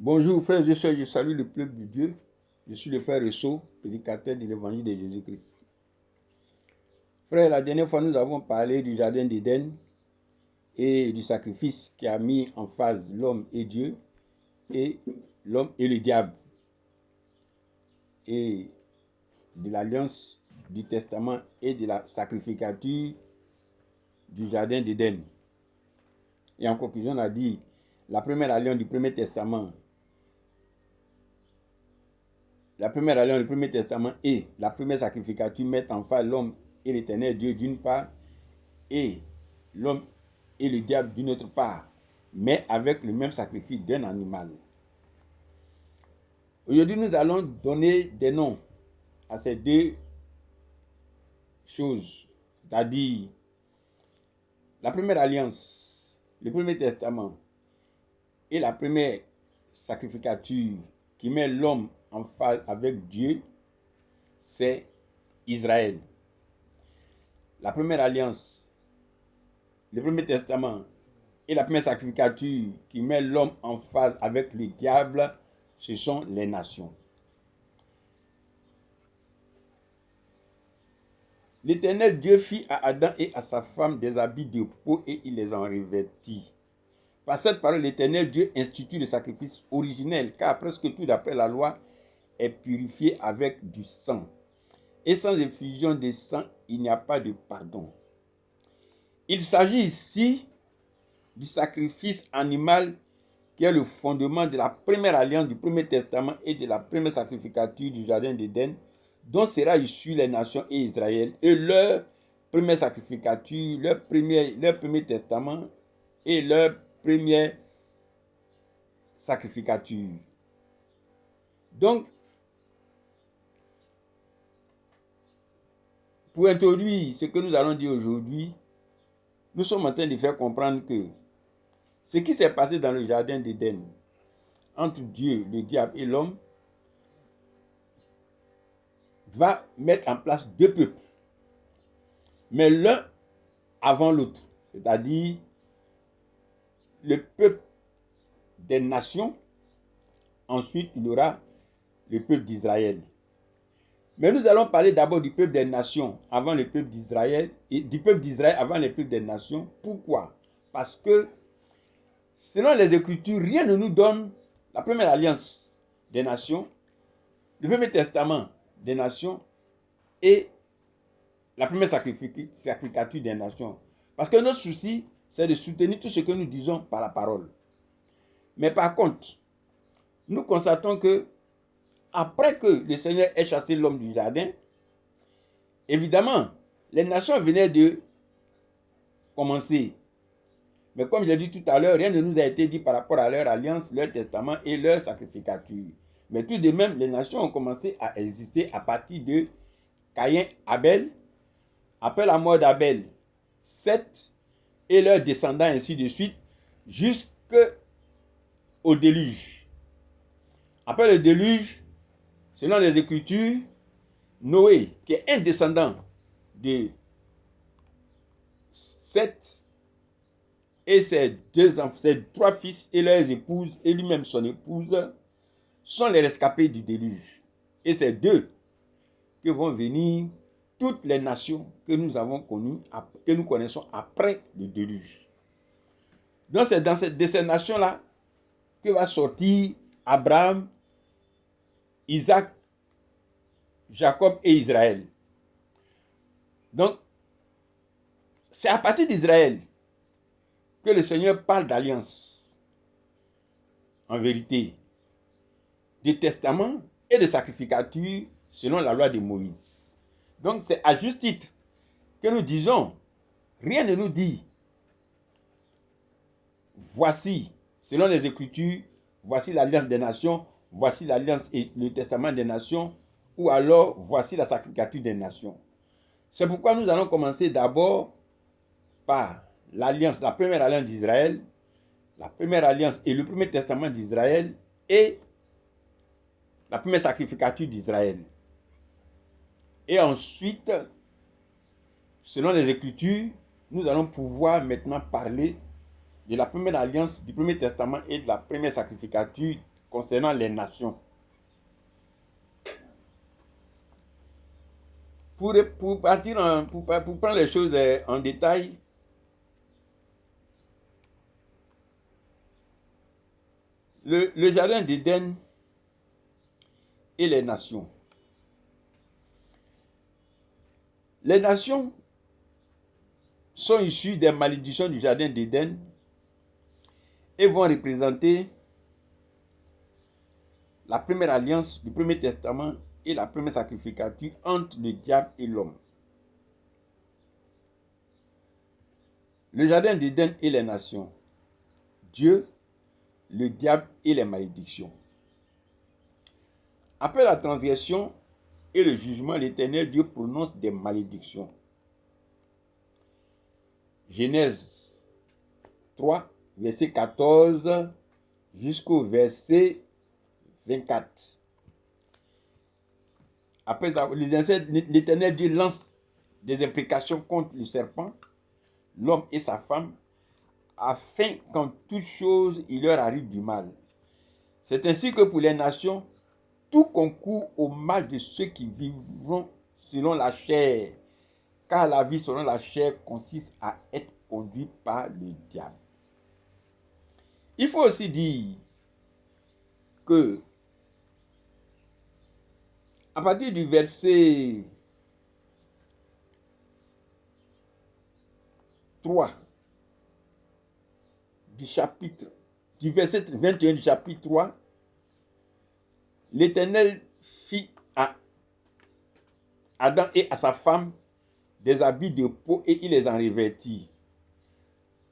Bonjour frères et sœurs, je salue le peuple de Dieu. Je suis le frère Rousseau, prédicateur de l'évangile de Jésus-Christ. Frère, la dernière fois nous avons parlé du jardin d'Éden et du sacrifice qui a mis en phase l'homme et Dieu et l'homme et le diable. Et de l'alliance du testament et de la sacrificature du jardin d'Éden. Et en conclusion, on a dit la première alliance du premier testament. La première alliance du premier testament et la première sacrificature mettent en phase l'homme et l'éternel Dieu d'une part et l'homme et le diable d'une autre part, mais avec le même sacrifice d'un animal. Aujourd'hui, nous allons donner des noms à ces deux choses, c'est-à-dire la première alliance, le premier testament et la première sacrificature qui met l'homme en phase avec Dieu, c'est Israël. La première alliance, le premier testament et la première sacrificature qui met l'homme en phase avec le diable, ce sont les nations. L'Éternel Dieu fit à Adam et à sa femme des habits de peau et il les en revêtit. Par cette parole, l'Éternel Dieu institue le sacrifice originel, car presque tout d'après la loi est purifié avec du sang. Et sans effusion de sang, il n'y a pas de pardon. Il s'agit ici du sacrifice animal qui est le fondement de la première alliance du premier testament et de la première sacrificature du jardin d'Éden, dont sera issue les nations et Israël, et leur première sacrificature, leur premier testament et leur première sacrificature. Donc, pour introduire ce que nous allons dire aujourd'hui, nous sommes en train de faire comprendre que ce qui s'est passé dans le jardin d'Éden entre Dieu, le diable et l'homme va mettre en place deux peuples, mais l'un avant l'autre, c'est-à-dire le peuple des nations, ensuite il y aura le peuple d'Israël. Mais nous allons parler d'abord du peuple des nations avant le peuple d'Israël et du peuple d'Israël avant le peuple des nations. Pourquoi? Parce que selon les Écritures, rien ne nous donne la première alliance des nations, le premier testament des nations et la première sacrificature des nations. Parce que notre souci, c'est de soutenir tout ce que nous disons par la parole. Mais par contre, nous constatons que après que le Seigneur ait chassé l'homme du jardin, évidemment, les nations venaient de commencer. Mais comme j'ai dit tout à l'heure, rien ne nous a été dit par rapport à leur alliance, leur testament et leur sacrificature. Mais tout de même, les nations ont commencé à exister à partir de Caïn-Abel, après la mort d'Abel, Seth et leurs descendants, ainsi de suite, jusqu'au déluge. Après le déluge, selon les Écritures, Noé, qui est un descendant de Seth, et ses trois fils et leurs épouses, et lui-même son épouse, sont les rescapés du déluge. Et c'est d'eux que vont venir toutes les nations que nous avons connues, que nous connaissons après le déluge. Donc c'est de ces nations-là que va sortir Abraham, Isaac, Jacob et Israël. Donc, c'est à partir d'Israël que le Seigneur parle d'alliance, en vérité, de testament et de sacrificature selon la loi de Moïse. Donc, c'est à juste titre que nous disons, rien ne nous dit, voici, selon les Écritures, voici l'alliance des nations, voici l'alliance et le testament des nations, ou alors voici la sacrificature des nations. C'est pourquoi nous allons commencer d'abord par l'alliance, la première alliance d'Israël, la première alliance et le premier testament d'Israël et la première sacrificature d'Israël. Et ensuite, selon les Écritures, nous allons pouvoir maintenant parler de la première alliance, du premier testament et de la première sacrificature concernant les nations. Pour prendre les choses en détail, le jardin d'Éden et les nations. Les nations sont issues des malédictions du jardin d'Éden et vont représenter la première alliance du Premier Testament et la première sacrificature entre le diable et l'homme. Le jardin d'Éden et les nations. Dieu, le diable et les malédictions. Après la transgression et le jugement, l'Éternel Dieu prononce des malédictions. Genèse 3, verset 14 jusqu'au verset 24. Après l'Éternel Dieu lance des implications contre le serpent, l'homme et sa femme, afin qu'en toute chose il leur arrive du mal. C'est ainsi que pour les nations, tout concourt au mal de ceux qui vivront selon la chair, car la vie selon la chair consiste à être conduit par le diable. Il faut aussi dire que à partir du verset 3 du verset 21 du chapitre 3, l'Éternel fit à Adam et à sa femme des habits de peau et il les en revêtit.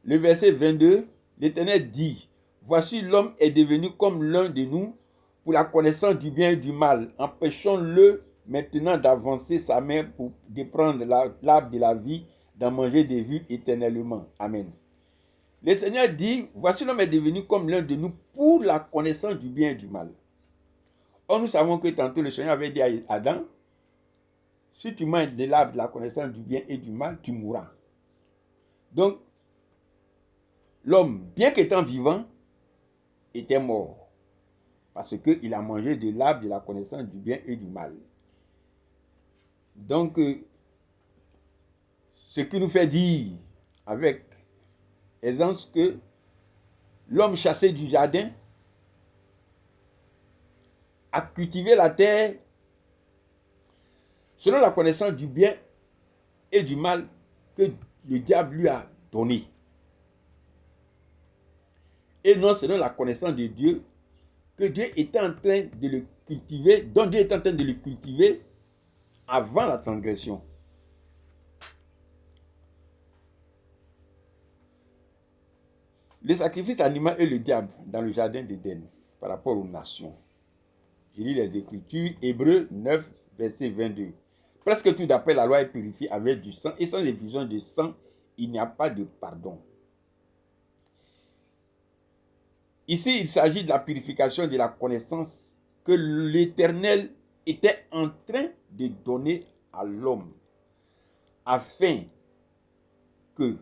Le verset 22, l'Éternel dit, voici l'homme est devenu comme l'un de nous pour la connaissance du bien et du mal. Empêchons-le maintenant d'avancer sa main pour déprendre l'arbre de la vie, d'en manger des vues éternellement. Amen. Le Seigneur dit, voici l'homme est devenu comme l'un de nous pour la connaissance du bien et du mal. Or, nous savons que tantôt le Seigneur avait dit à Adam, si tu manges de l'arbre de la connaissance du bien et du mal, tu mourras. Donc, l'homme, bien qu'étant vivant, était mort. Parce qu'il a mangé de l'arbre de la connaissance du bien et du mal. Donc, ce qui nous fait dire avec aisance que l'homme chassé du jardin a cultivé la terre selon la connaissance du bien et du mal que le diable lui a donné. Et non selon la connaissance de Dieu que Dieu était en train de le cultiver, dont Dieu était en train de le cultiver avant la transgression. Le sacrifice animal et le diable dans le jardin d'Éden par rapport aux nations. Je lis les Écritures, Hébreux 9, verset 22. Presque tout d'après la loi est purifié avec du sang, et sans effusion de sang, il n'y a pas de pardon. Ici, il s'agit de la purification de la connaissance que l'Éternel était en train de donner à l'homme, afin que,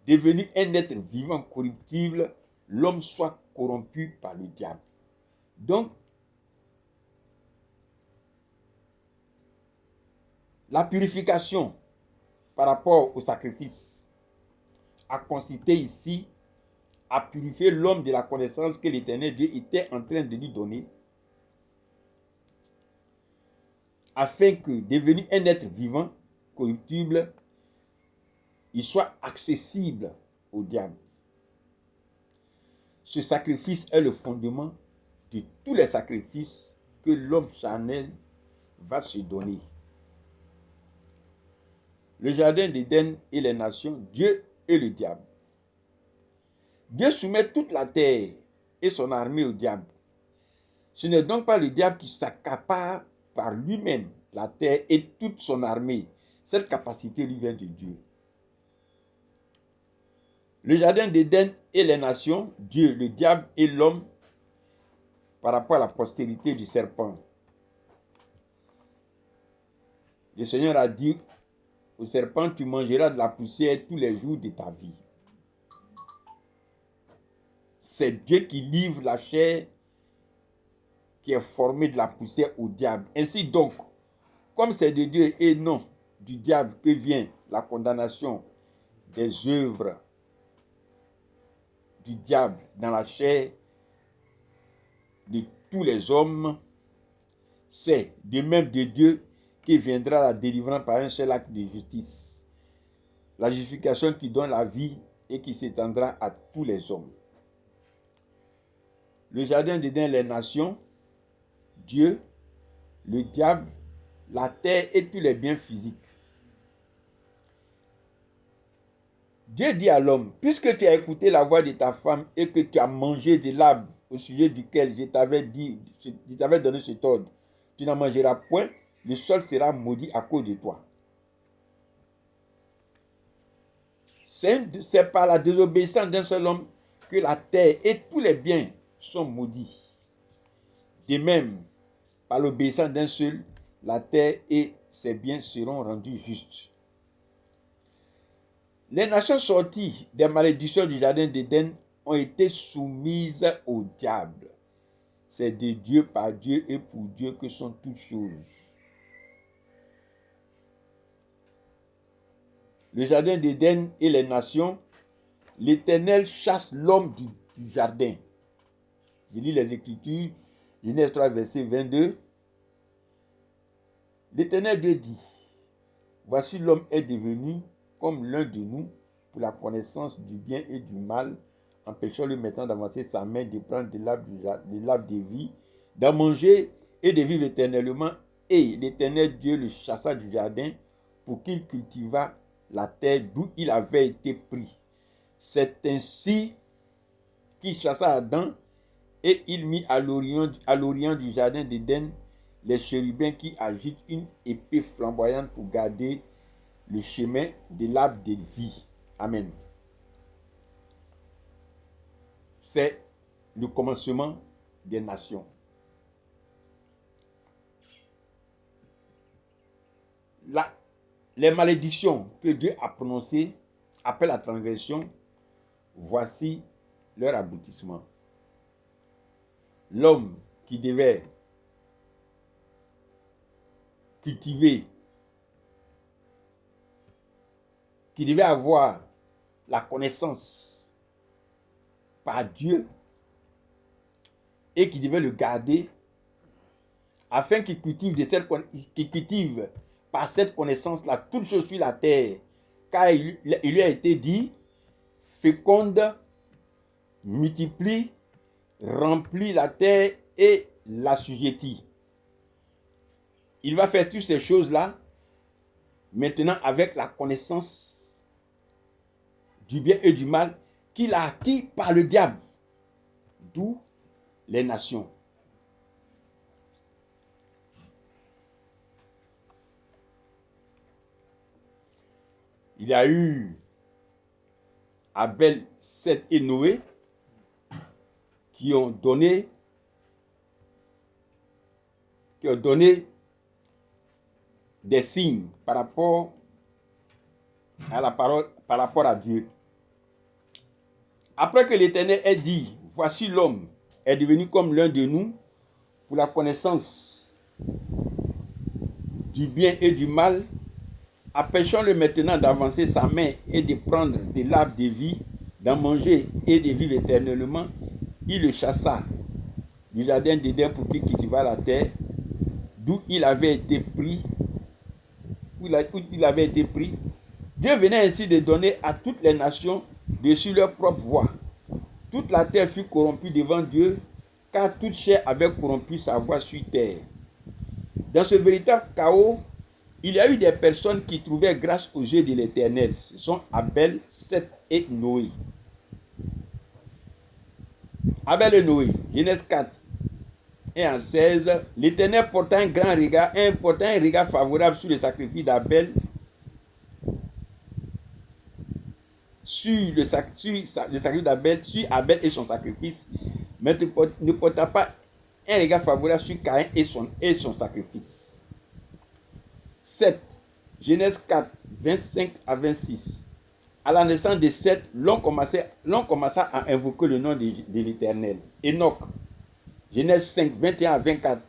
devenu un être vivant corruptible, l'homme soit corrompu par le diable. Donc, la purification par rapport au sacrifice a consisté ici à purifier l'homme de la connaissance que l'Éternel Dieu était en train de lui donner, afin que, devenu un être vivant, corruptible, il soit accessible au diable. Ce sacrifice est le fondement de tous les sacrifices que l'homme charnel va se donner. Le jardin d'Éden et les nations, Dieu et le diable. Dieu soumet toute la terre et son armée au diable. Ce n'est donc pas le diable qui s'accapare par lui-même la terre et toute son armée. Cette capacité lui vient de Dieu. Le jardin d'Éden et les nations, Dieu, le diable et l'homme par rapport à la postérité du serpent. Le Seigneur a dit au serpent, tu mangeras de la poussière tous les jours de ta vie. C'est Dieu qui livre la chair qui est formé de la poussière au diable. Ainsi donc, comme c'est de Dieu et non du diable que vient la condamnation des œuvres du diable dans la chair de tous les hommes, c'est de même de Dieu que viendra la délivrance par un seul acte de justice, la justification qui donne la vie et qui s'étendra à tous les hommes. Le jardin d'Éden, les nations, Dieu, le diable, la terre et tous les biens physiques. Dieu dit à l'homme, puisque tu as écouté la voix de ta femme et que tu as mangé de l'arbre au sujet duquel je t'avais donné cet ordre, tu n'en mangeras point, le sol sera maudit à cause de toi. C'est par la désobéissance d'un seul homme que la terre et tous les biens sont maudits. De même, par l'obéissance d'un seul, la terre et ses biens seront rendus justes. Les nations sorties des malédictions du jardin d'Éden ont été soumises au diable. C'est de Dieu, par Dieu et pour Dieu que sont toutes choses. Le jardin d'Éden et les nations, l'Éternel chasse l'homme du jardin. Je lis les Écritures, Genèse 3, verset 22. L'Éternel Dieu dit, voici l'homme est devenu comme l'un de nous pour la connaissance du bien et du mal, empêchant-le maintenant d'avancer sa main, de prendre de l'arbre de vie, d'en manger et de vivre éternellement. Et l'Éternel Dieu le chassa du jardin pour qu'il cultivât la terre d'où il avait été pris. C'est ainsi qu'il chassa Adam et il mit à l'orient du jardin d'Éden les chérubins qui agitent une épée flamboyante pour garder le chemin de l'arbre de vie. Amen. C'est le commencement des nations. Les malédictions que Dieu a prononcées après la transgression, voici leur aboutissement. L'homme qui devait cultiver, qui devait avoir la connaissance par Dieu et qui devait le garder afin qu'il cultive par cette connaissance-là toute chose sur la terre, car il lui a été dit, féconde, multiplie, remplit la terre et l'assujettit. Il va faire toutes ces choses-là maintenant avec la connaissance du bien et du mal qu'il a acquis par le diable, d'où les nations. Il y a eu Abel, Seth et Noé qui ont donné des signes par rapport à la parole, par rapport à Dieu. Après que l'Éternel ait dit, voici l'homme est devenu comme l'un de nous pour la connaissance du bien et du mal, empêchons-le maintenant d'avancer sa main et de prendre de l'arbre de vie, d'en manger et de vivre éternellement. Il le chassa du jardin d'Éden pour qu'il cultivât la terre, d'où il avait été pris. Dieu venait ainsi de donner à toutes les nations de suivre leur propre voie. Toute la terre fut corrompue devant Dieu, car toute chair avait corrompu sa voie sur terre. Dans ce véritable chaos, il y a eu des personnes qui trouvaient grâce aux yeux de l'Éternel. Ce sont Abel, Seth et Noé. Abel et Noé, Genèse 4, 1 à 16. L'Éternel porta un regard favorable sur le sacrifice d'Abel, sur Abel et son sacrifice, mais ne porta pas un regard favorable sur Caïn et son sacrifice. 7. Genèse 4, 25 à 26. À la naissance de Seth, l'on commença à invoquer le nom de l'Éternel. Enoch Genèse 5, 21 à 24.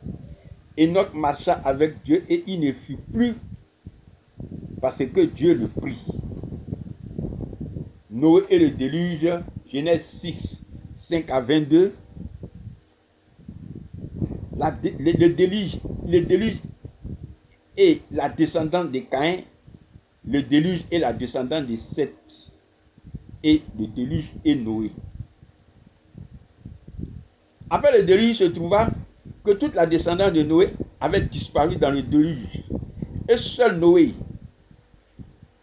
Enoch marcha avec Dieu et il ne fut plus parce que Dieu le prit. Noé et le déluge, Genèse 6, 5 à 22. Le déluge est la descendante de Caïn, le déluge est la descendante de Seth, et le déluge est Noé. Après le déluge se trouva que toute la descendance de Noé avait disparu dans le déluge. Et seul Noé,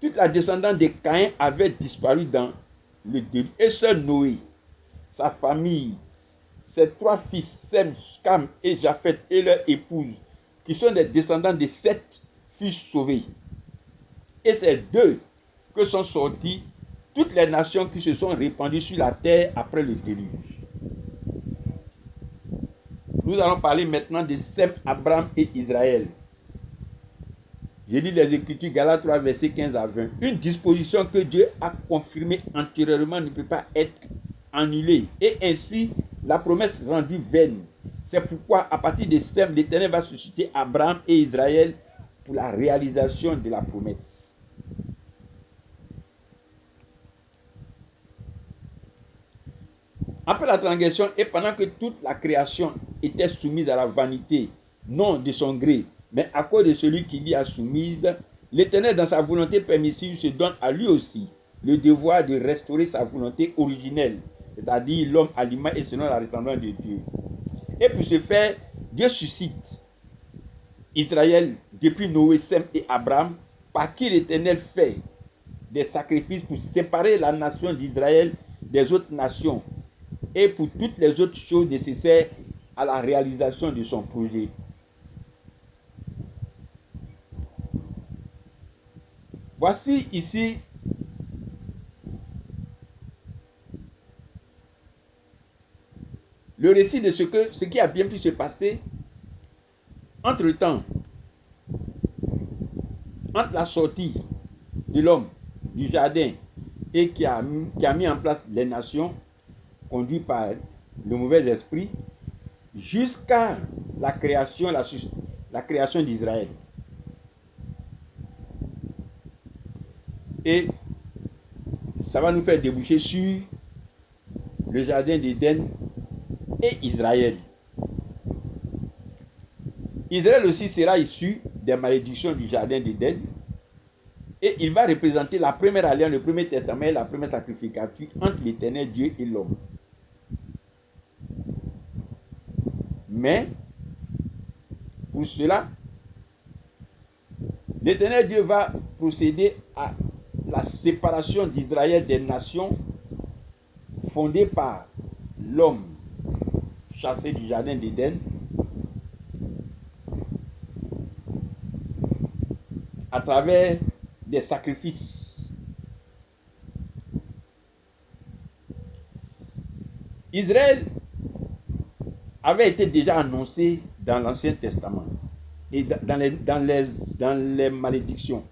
toute la descendance de Caïn avait disparu dans le déluge. Et seul Noé, sa famille, ses 3 fils, Sem, Cam et Japheth et leur épouse, qui sont des descendants de 7 furent sauvés. Et c'est d'eux que sont sorties toutes les nations qui se sont répandues sur la terre après le déluge. Nous allons parler maintenant de Sem, Abraham et Israël. J'ai lu les Écritures, Galates 3, versets 15 à 20. Une disposition que Dieu a confirmée antérieurement ne peut pas être annulée. Et ainsi, la promesse rendue vaine. C'est pourquoi, à partir de Sem, l'Éternel va susciter Abraham et Israël pour la réalisation de la promesse. Après la transgression et pendant que toute la création était soumise à la vanité, non de son gré, mais à cause de celui qui l'y a soumise, l'Éternel, dans sa volonté permissive, se donne à lui aussi le devoir de restaurer sa volonté originelle, c'est-à-dire l'homme à l'image et selon la ressemblance de Dieu. Et pour ce faire, Dieu suscite Israël depuis Noé, Sem et Abraham, par qui l'Éternel fait des sacrifices pour séparer la nation d'Israël des autres nations et pour toutes les autres choses nécessaires à la réalisation de son projet. Voici ici le récit de ce qui a bien pu se passer entre-temps, entre la sortie de l'homme du jardin et qui a mis en place les nations conduites par le mauvais esprit, jusqu'à la création d'Israël. Et ça va nous faire déboucher sur le jardin d'Éden et Israël. Israël aussi sera issu des malédictions du jardin d'Éden et il va représenter la première alliance, le premier testament et la première sacrificature entre l'Éternel Dieu et l'homme. Mais, pour cela, l'Éternel Dieu va procéder à la séparation d'Israël des nations fondée par l'homme chassé du jardin d'Éden à travers des sacrifices. Israël avait été déjà annoncé dans l'Ancien Testament et dans les malédictions.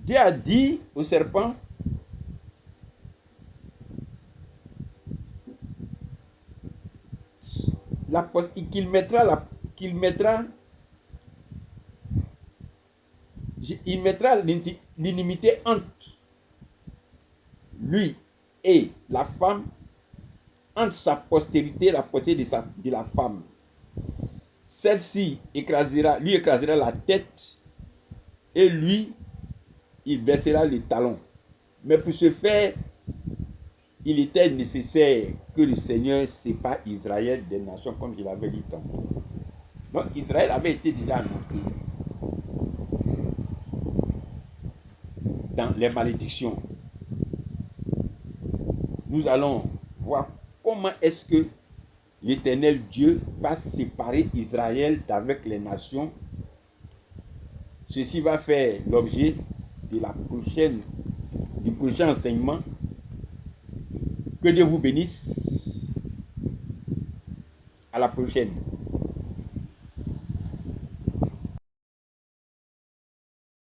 Dieu a dit au serpent qu'il mettra l'inimité entre lui et la femme, entre sa postérité et la postérité de la femme. Celle-ci lui écrasera la tête et lui, il blessera le talon. Mais pour ce faire, il était nécessaire que le Seigneur sépare Israël des nations, comme je l'avais dit tantôt. Donc Israël avait été déjà annoncé dans les malédictions. Nous allons voir comment est-ce que l'Éternel Dieu va séparer Israël d'avec les nations. Ceci va faire l'objet de du prochain enseignement. Que Dieu vous bénisse. À la prochaine.